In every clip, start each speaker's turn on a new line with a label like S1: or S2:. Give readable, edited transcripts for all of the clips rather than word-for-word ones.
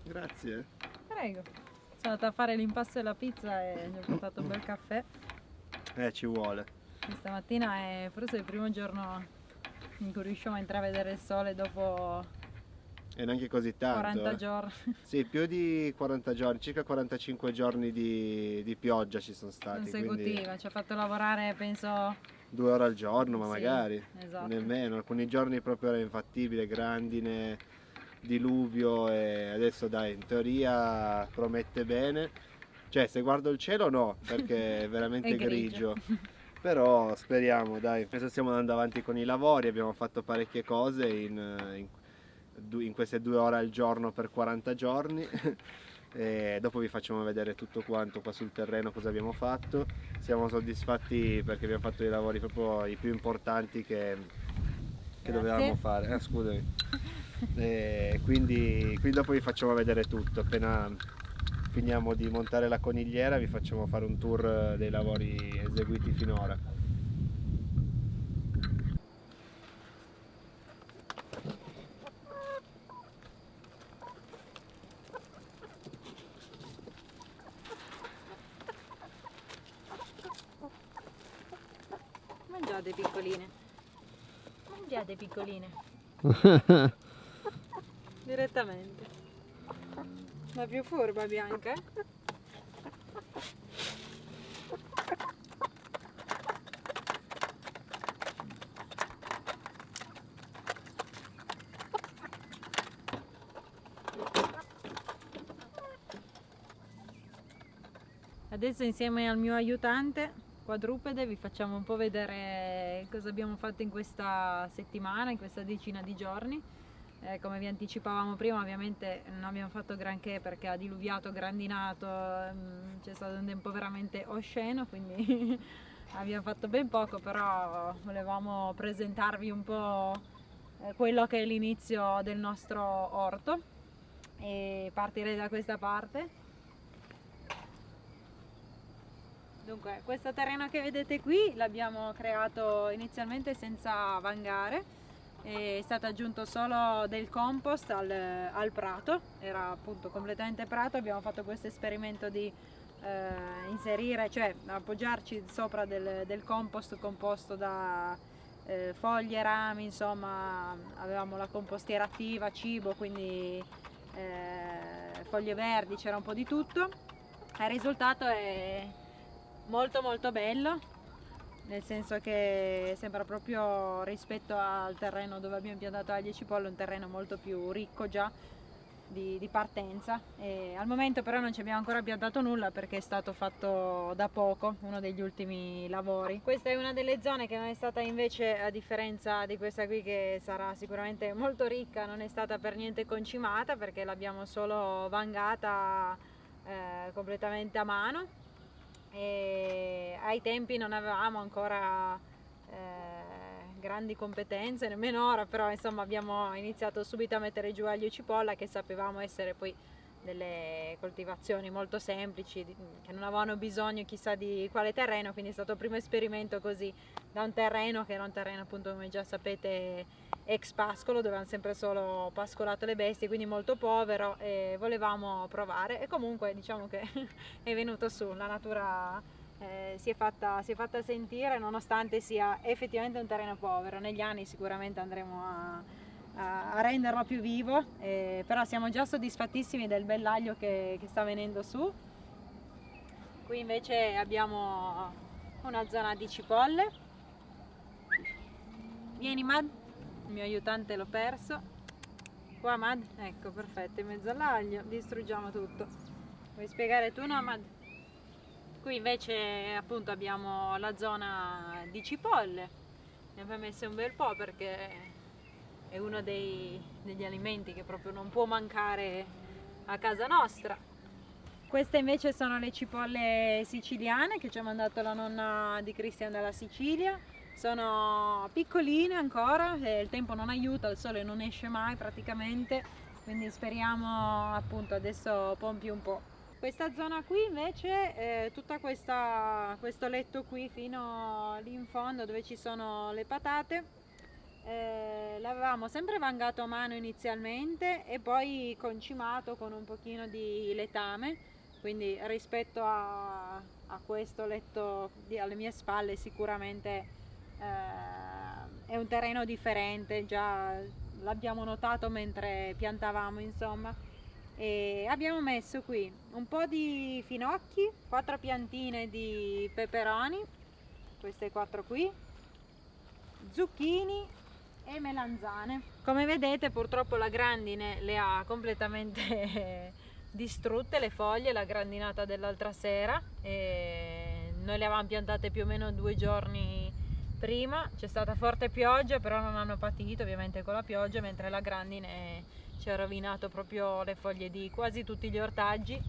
S1: Grazie.
S2: Prego. Sono andata a fare l'impasto della pizza e gli ho portato un bel caffè.
S1: Ci vuole.
S2: Questa mattina è forse il primo giorno in cui riusciamo a intravedere il sole dopo
S1: E neanche così tanto.
S2: 40 giorni.
S1: Sì, più di 40 giorni, circa 45 giorni di pioggia ci sono stati. Quindi
S2: Consecutiva. Ci ha fatto lavorare, penso,
S1: 2 ore al giorno, ma
S2: sì,
S1: magari
S2: esatto.
S1: nemmeno. Alcuni giorni proprio era infattibile, grandine, diluvio, e adesso dai, in teoria promette bene. Cioè, se guardo il cielo no, perché è veramente
S2: È grigio.
S1: Però speriamo, dai, penso stiamo andando avanti con i lavori, abbiamo fatto parecchie cose in queste 2 ore al giorno per 40 giorni. E dopo vi facciamo vedere tutto quanto qua sul terreno, cosa abbiamo fatto. Siamo soddisfatti perché abbiamo fatto i lavori proprio i più importanti che dovevamo fare. Scusami. E quindi dopo vi facciamo vedere tutto. Appena finiamo di montare la conigliera vi facciamo fare un tour dei lavori eseguiti finora.
S2: Mangiate piccoline. Mangiate piccoline. Direttamente. La più furba Bianca. Adesso insieme al mio aiutante quadrupede vi facciamo un po' vedere cosa abbiamo fatto in questa settimana, in questa decina di giorni. Come vi anticipavamo prima, ovviamente non abbiamo fatto granché perché ha diluviato, grandinato, c'è stato un tempo veramente osceno, quindi abbiamo fatto ben poco, però volevamo presentarvi un po' quello che è l'inizio del nostro orto e partirei da questa parte. Dunque, questo terreno che vedete qui l'abbiamo creato inizialmente senza vangare, è stato aggiunto solo del compost al prato, era appunto completamente prato. Abbiamo fatto questo esperimento di inserire, cioè appoggiarci sopra del compost composto da foglie, rami, insomma avevamo la compostiera attiva, cibo, quindi foglie verdi, c'era un po' di tutto. Il risultato è molto bello, nel senso che sembra proprio, rispetto al terreno dove abbiamo piantato aglie e cipolle, un terreno molto più ricco già di partenza. E al momento però non ci abbiamo ancora piantato nulla perché è stato fatto da poco, uno degli ultimi lavori. Questa è una delle zone che non è stata invece, a differenza di questa qui che sarà sicuramente molto ricca, non è stata per niente concimata perché l'abbiamo solo vangata completamente a mano. E ai tempi non avevamo ancora grandi competenze, nemmeno ora, però insomma abbiamo iniziato subito a mettere giù aglio e cipolla, che sapevamo essere poi delle coltivazioni molto semplici, che non avevano bisogno chissà di quale terreno, quindi è stato il primo esperimento così da un terreno che era un terreno, appunto, come già sapete, ex pascolo, dove hanno sempre solo pascolato le bestie, quindi molto povero, e volevamo provare. E comunque diciamo che è venuto su, la natura si è fatta sentire, nonostante sia effettivamente un terreno povero. Negli anni sicuramente andremo a renderlo più vivo, però siamo già soddisfattissimi del bell'aglio che sta venendo su. Qui invece abbiamo una zona di cipolle. Vieni Mad, il mio aiutante l'ho perso. Qua Mad, ecco, perfetto, in mezzo all'aglio, distruggiamo tutto. Vuoi spiegare tu, no Mad? Qui invece appunto abbiamo la zona di cipolle, ne abbiamo messe un bel po' perché è uno degli alimenti che proprio non può mancare a casa nostra. Queste invece sono le cipolle siciliane che ci ha mandato la nonna di Cristian dalla Sicilia. Sono piccoline ancora, il tempo non aiuta, il sole non esce mai praticamente, quindi speriamo appunto adesso pompi un po'. Questa zona qui invece, tutta questo letto qui fino lì in fondo dove ci sono le patate, l'avevamo sempre vangato a mano inizialmente e poi concimato con un pochino di letame, quindi rispetto a questo letto alle mie spalle sicuramente è un terreno differente, già l'abbiamo notato mentre piantavamo, insomma. E abbiamo messo qui un po' di finocchi, 4 piantine di peperoni, queste 4 qui, zucchini e melanzane. Come vedete purtroppo la grandine le ha completamente distrutte le foglie, la grandinata dell'altra sera, e noi le avevamo piantate più o meno 2 giorni prima, c'è stata forte pioggia però non hanno patito ovviamente con la pioggia, mentre la grandine ci ha rovinato proprio le foglie di quasi tutti gli ortaggi,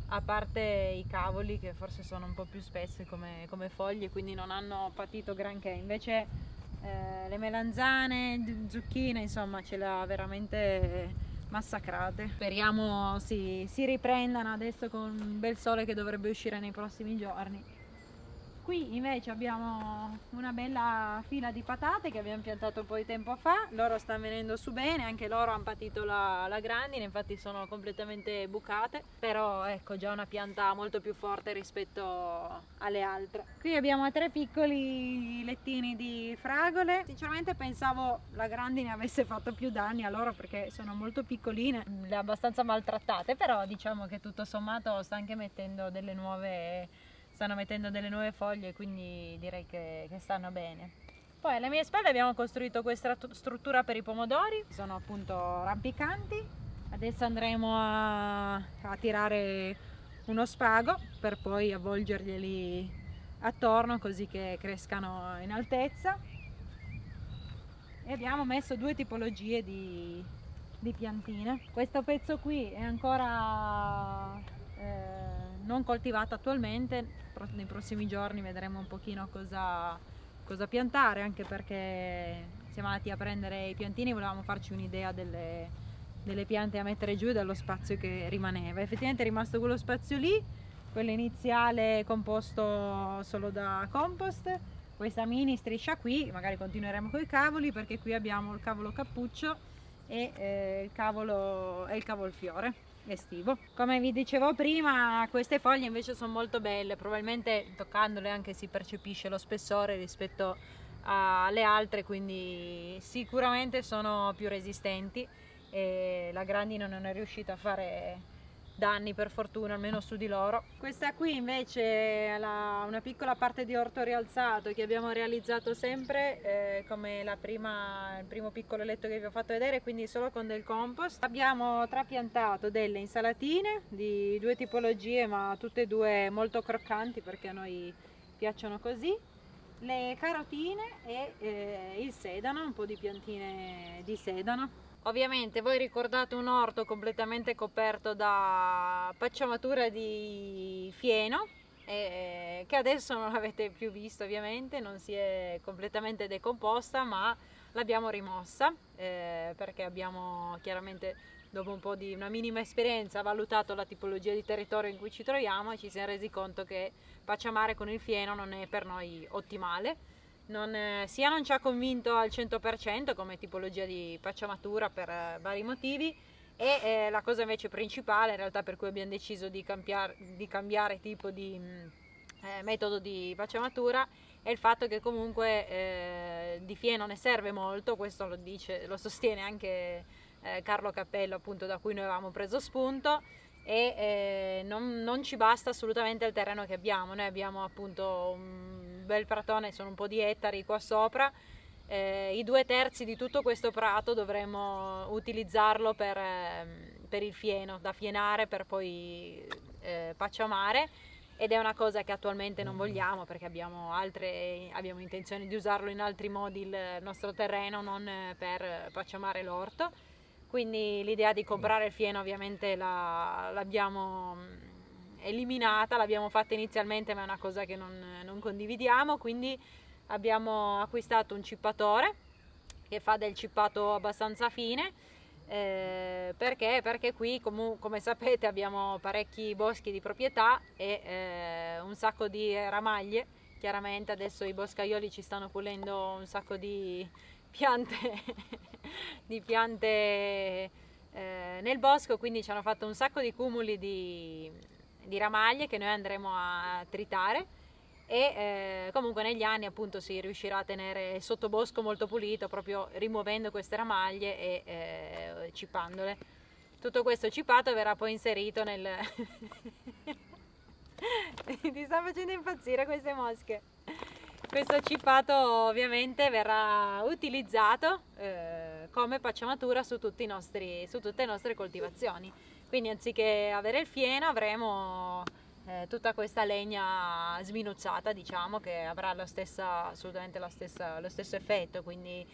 S2: a parte i cavoli che forse sono un po' più spesse come foglie, quindi non hanno patito granché. Invece le melanzane, zucchine, insomma ce le ha veramente massacrate. Speriamo si riprendano adesso con un bel sole che dovrebbe uscire nei prossimi giorni. Qui invece abbiamo una bella fila di patate che abbiamo piantato un po' di tempo fa, loro stanno venendo su bene, anche loro hanno patito la grandine, infatti sono completamente bucate, però ecco già una pianta molto più forte rispetto alle altre. Qui abbiamo 3 piccoli lettini di fragole, sinceramente pensavo la grandine avesse fatto più danni a loro perché sono molto piccoline, le ha abbastanza maltrattate, però diciamo che tutto sommato stanno mettendo delle nuove foglie, quindi direi che stanno bene. Poi alle mie spalle abbiamo costruito questa struttura per i pomodori, sono appunto rampicanti. Adesso andremo a tirare uno spago per poi avvolgerglieli attorno così che crescano in altezza. E abbiamo messo 2 tipologie di piantine. Questo pezzo qui è ancora non coltivato attualmente, nei prossimi giorni vedremo un pochino cosa piantare, anche perché siamo andati a prendere i piantini, volevamo farci un'idea delle piante da mettere giù e dello spazio che rimaneva. Effettivamente è rimasto quello spazio lì, quello iniziale composto solo da compost, questa mini striscia qui, magari continueremo con i cavoli perché qui abbiamo il cavolo cappuccio e il cavolfiore estivo. Come vi dicevo prima, queste foglie invece sono molto belle, probabilmente toccandole anche si percepisce lo spessore rispetto alle altre, quindi sicuramente sono più resistenti e la grandine non è riuscita a fare danni per fortuna, almeno su di loro. Questa qui invece è una piccola parte di orto rialzato che abbiamo realizzato sempre come il primo piccolo letto che vi ho fatto vedere, quindi solo con del compost. Abbiamo trapiantato delle insalatine di 2 tipologie, ma tutte e 2 molto croccanti perché a noi piacciono così, le carotine e il sedano, un po' di piantine di sedano. Ovviamente voi ricordate un orto completamente coperto da pacciamatura di fieno che adesso non avete più visto, ovviamente non si è completamente decomposta, ma l'abbiamo rimossa perché abbiamo chiaramente, dopo un po' di una minima esperienza, valutato la tipologia di territorio in cui ci troviamo e ci siamo resi conto che pacciamare con il fieno non è per noi ottimale. Non ci ha convinto al 100% come tipologia di pacciamatura per vari motivi, e la cosa invece principale in realtà per cui abbiamo deciso di cambiare tipo di metodo di pacciamatura è il fatto che comunque di fieno ne serve molto, questo lo sostiene anche Carlo Cappello, appunto, da cui noi avevamo preso spunto, e non ci basta assolutamente il terreno che abbiamo. Noi abbiamo appunto un bel pratone, sono un po' di ettari qua sopra, i 2/3 di tutto questo prato dovremmo utilizzarlo per il fieno, da fienare per poi pacciamare, ed è una cosa che attualmente non vogliamo perché abbiamo intenzione di usarlo in altri modi il nostro terreno, non per pacciamare l'orto. Quindi l'idea di comprare il fieno ovviamente l'abbiamo eliminata, l'abbiamo fatta inizialmente, ma è una cosa che non condividiamo, quindi abbiamo acquistato un cippatore che fa del cippato abbastanza fine, perché qui come sapete abbiamo parecchi boschi di proprietà e un sacco di ramaglie. Chiaramente adesso i boscaioli ci stanno pulendo un sacco di piante, di piante nel bosco, quindi ci hanno fatto un sacco di cumuli di ramaglie che noi andremo a tritare e comunque negli anni appunto si riuscirà a tenere il sottobosco molto pulito proprio rimuovendo queste ramaglie e cipandole. Tutto questo cipato verrà poi inserito nel... Ti sta facendo impazzire queste mosche. Questo cipato ovviamente verrà utilizzato come pacciamatura su tutte le nostre coltivazioni. Quindi anziché avere il fieno avremo tutta questa legna sminuzzata, diciamo, che avrà assolutamente lo stesso effetto, quindi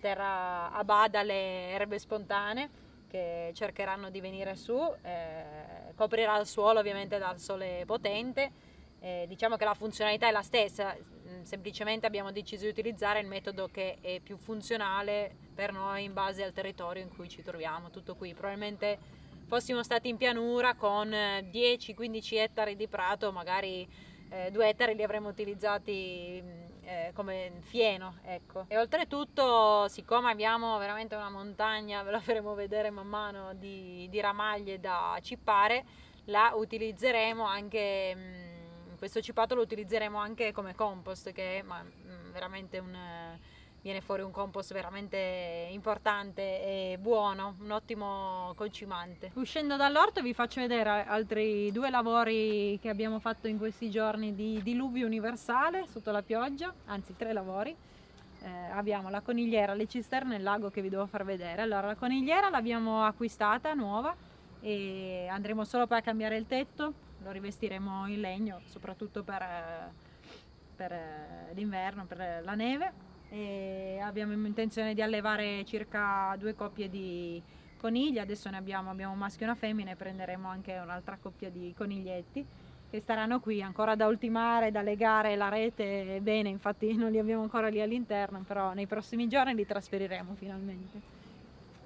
S2: terrà a bada le erbe spontanee che cercheranno di venire su, coprirà il suolo ovviamente dal sole potente. Diciamo che la funzionalità è la stessa, semplicemente abbiamo deciso di utilizzare il metodo che è più funzionale per noi in base al territorio in cui ci troviamo. Tutto qui, probabilmente fossimo stati in pianura con 10-15 ettari di prato, magari 2 ettari li avremmo utilizzati come fieno, ecco. E oltretutto, siccome abbiamo veramente una montagna, ve la faremo vedere man mano, di ramaglie da cippare, la utilizzeremo anche, questo cipato lo utilizzeremo anche come compost, che è veramente viene fuori un compost veramente importante e buono, un ottimo concimante. Uscendo dall'orto vi faccio vedere altri 2 lavori che abbiamo fatto in questi giorni di diluvio universale sotto la pioggia, anzi 3 lavori. Abbiamo la conigliera, le cisterne e il lago che vi devo far vedere. Allora, la conigliera l'abbiamo acquistata nuova e andremo solo per cambiare il tetto, lo rivestiremo in legno soprattutto per l'inverno, per la neve. E abbiamo intenzione di allevare circa 2 coppie di conigli, adesso ne abbiamo un maschio e una femmina e prenderemo anche un'altra coppia di coniglietti che staranno qui ancora da ultimare, da legare la rete bene, infatti non li abbiamo ancora lì all'interno, però nei prossimi giorni li trasferiremo finalmente.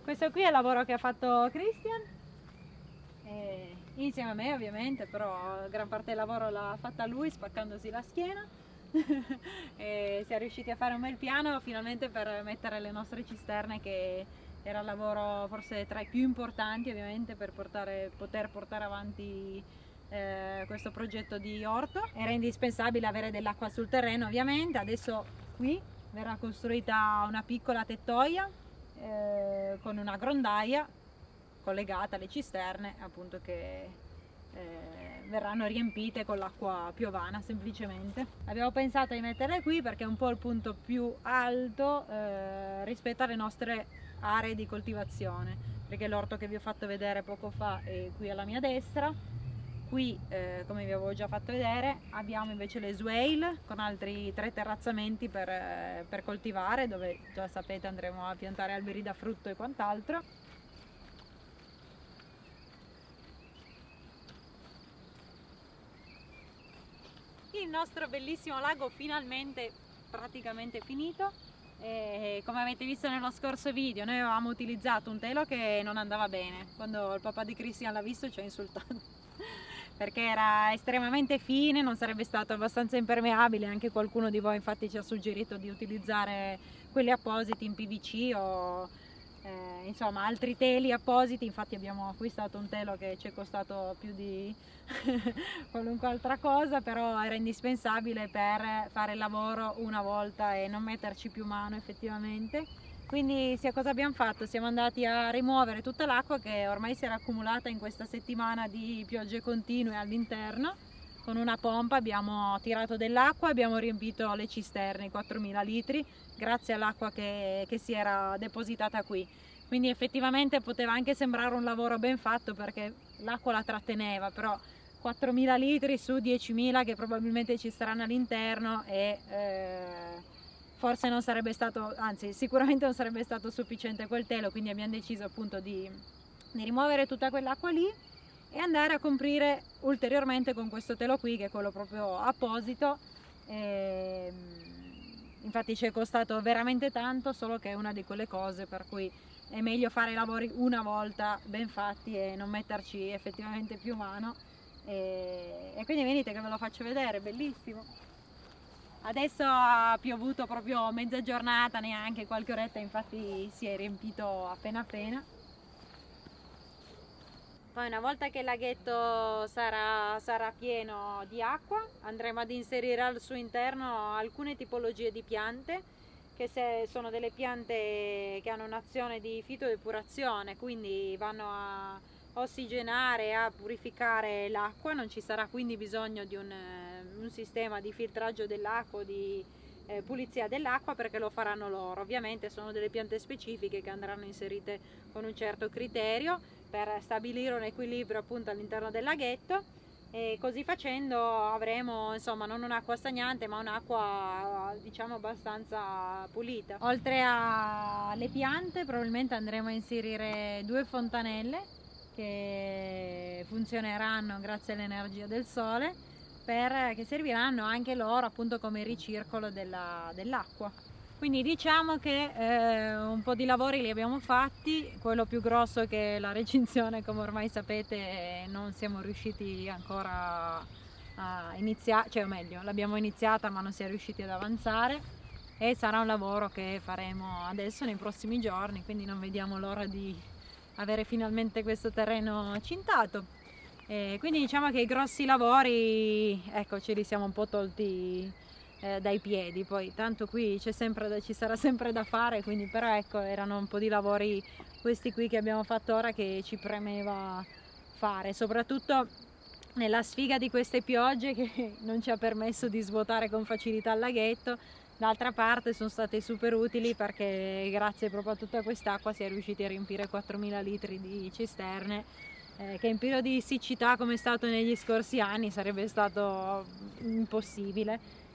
S2: Questo qui è il lavoro che ha fatto Christian, insieme a me ovviamente, però gran parte del lavoro l'ha fatta lui spaccandosi la schiena. E siamo riusciti a fare un bel piano finalmente per mettere le nostre cisterne, che era il lavoro forse tra i più importanti ovviamente per poter portare avanti questo progetto di orto. Era indispensabile avere dell'acqua sul terreno ovviamente. Adesso qui verrà costruita una piccola tettoia con una grondaia collegata alle cisterne, appunto, che verranno riempite con l'acqua piovana semplicemente. Abbiamo pensato di metterle qui perché è un po' il punto più alto rispetto alle nostre aree di coltivazione, perché l'orto che vi ho fatto vedere poco fa è qui alla mia destra. Qui, come vi avevo già fatto vedere, abbiamo invece le swale con altri 3 terrazzamenti per coltivare, dove già sapete andremo a piantare alberi da frutto e quant'altro. Il nostro bellissimo lago finalmente praticamente finito, e come avete visto nello scorso video noi avevamo utilizzato un telo che non andava bene. Quando il papà di Christian l'ha visto ci ha insultato perché era estremamente fine, non sarebbe stato abbastanza impermeabile. Anche qualcuno di voi infatti ci ha suggerito di utilizzare quelli appositi in PVC o insomma altri teli appositi. Infatti abbiamo acquistato un telo che ci è costato più di qualunque altra cosa, però era indispensabile per fare il lavoro una volta e non metterci più mano effettivamente. Quindi sia cosa abbiamo fatto? Siamo andati a rimuovere tutta l'acqua che ormai si era accumulata in questa settimana di piogge continue all'interno. Con una pompa abbiamo tirato dell'acqua e abbiamo riempito le cisterne, 4.000 litri, grazie all'acqua che si era depositata qui. Quindi effettivamente poteva anche sembrare un lavoro ben fatto perché l'acqua la tratteneva, però 4.000 litri su 10.000 che probabilmente ci saranno all'interno e forse non sarebbe stato, anzi sicuramente non sarebbe stato sufficiente quel telo. Quindi abbiamo deciso appunto di rimuovere tutta quell'acqua lì e andare a coprire ulteriormente con questo telo qui, che è quello proprio apposito. Infatti ci è costato veramente tanto, solo che è una di quelle cose per cui è meglio fare i lavori una volta ben fatti e non metterci effettivamente più mano. E quindi venite che ve lo faccio vedere, bellissimo. Adesso ha piovuto proprio mezza giornata, neanche qualche oretta, infatti si è riempito appena appena. Poi una volta che il laghetto sarà pieno di acqua, andremo ad inserire al suo interno alcune tipologie di piante, che sono delle piante che hanno un'azione di fitodepurazione, quindi vanno a ossigenare e a purificare l'acqua. Non ci sarà quindi bisogno di un sistema di filtraggio dell'acqua o di pulizia dell'acqua, perché lo faranno loro. Ovviamente sono delle piante specifiche che andranno inserite con un certo criterio per stabilire un equilibrio appunto all'interno del laghetto, e così facendo avremo insomma non un'acqua stagnante ma un'acqua diciamo abbastanza pulita. Oltre alle piante probabilmente andremo a inserire 2 fontanelle che funzioneranno grazie all'energia del sole, che serviranno anche loro appunto come ricircolo dell'acqua. Quindi diciamo che un po' di lavori li abbiamo fatti. Quello più grosso, che è la recinzione, come ormai sapete, non siamo riusciti ancora a iniziare, cioè o meglio l'abbiamo iniziata ma non siamo riusciti ad avanzare, e sarà un lavoro che faremo adesso nei prossimi giorni, quindi non vediamo l'ora di avere finalmente questo terreno cintato. Quindi diciamo che i grossi lavori, ecco, ce li siamo un po' tolti dai piedi. Poi tanto qui ci sarà sempre da fare, quindi però ecco, erano un po' di lavori questi qui che abbiamo fatto ora che ci premeva fare, soprattutto nella sfiga di queste piogge che non ci ha permesso di svuotare con facilità il laghetto. D'altra parte sono state super utili, perché grazie proprio a tutta quest'acqua si è riusciti a riempire 4.000 litri di cisterne, che in periodo di siccità come è stato negli scorsi anni sarebbe stato impossibile.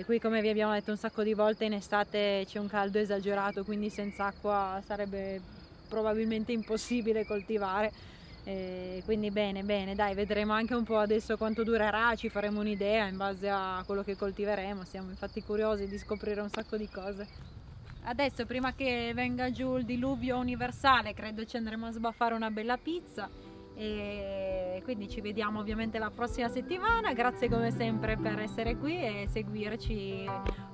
S2: Qui, come vi abbiamo detto un sacco di volte, in estate c'è un caldo esagerato, quindi senza acqua sarebbe probabilmente impossibile coltivare. Quindi bene, dai, vedremo anche un po' adesso quanto durerà, ci faremo un'idea in base a quello che coltiveremo. Siamo infatti curiosi di scoprire un sacco di cose. Adesso, prima che venga giù il diluvio universale, credo ci andremo a sbaffare una bella pizza, e quindi ci vediamo ovviamente la prossima settimana. Grazie come sempre per essere qui e seguirci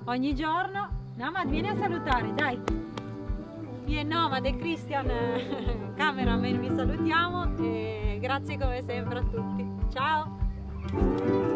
S2: ogni giorno. Nomad, vieni a salutare, dai! Io e Nomad e Christian cameraman vi salutiamo, e grazie come sempre a tutti. Ciao!